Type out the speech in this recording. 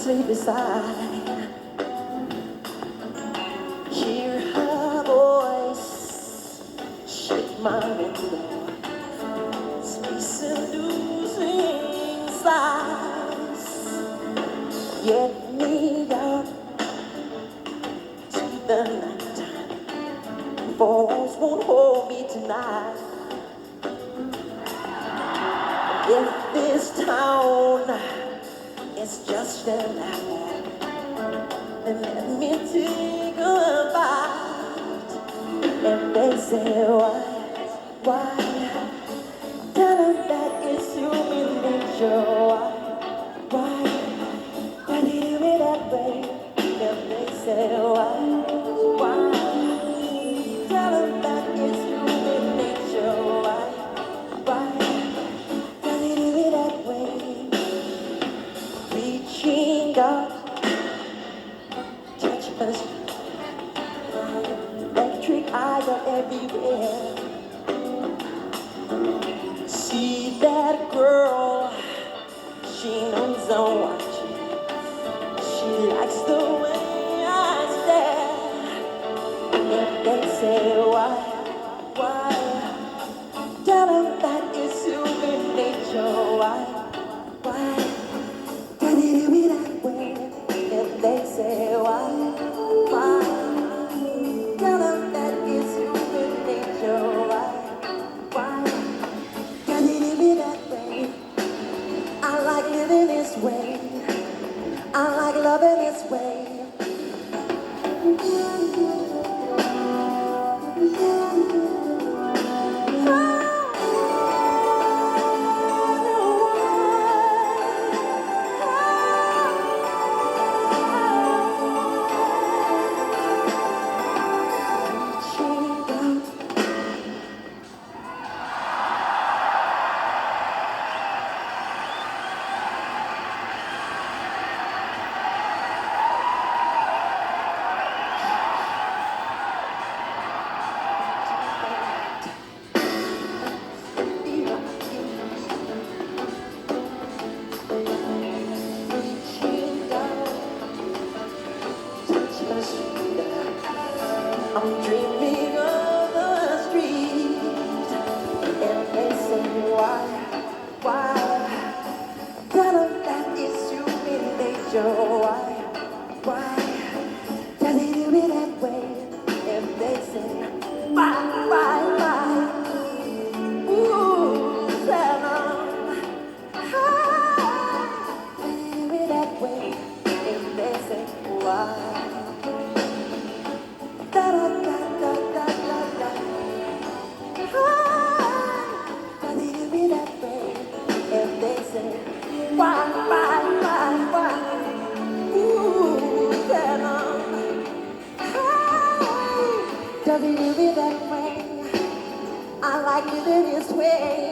sleep beside. Hear her voice, shake my window, space inducing sighs. Get me out to the nighttime. Falls won't hold me tonight. If this town is just an hour, then let me take a bite. And they say, why? Tell them that it's human nature. Why do you do it that way? And they say, why? Tell them that it's human nature. Why do you do it that way? Reaching out, touch us. Electric eyes are everywhere. See that girl, she knows I'm watching. She likes the way I stare. And they say, why? Tell them that it's human nature. Why do they do it that way? And they say, why? Tell them that it's human nature. Why do they do it that way? I like living this way. I like loving this way. I'm dreaming of the street, and they say, why? Tell them that it's human nature. Why do they do it that way? And they say, why? Ooh, tell them, do they do it that way? And they say, why? Does it do it that way? I like it in this way.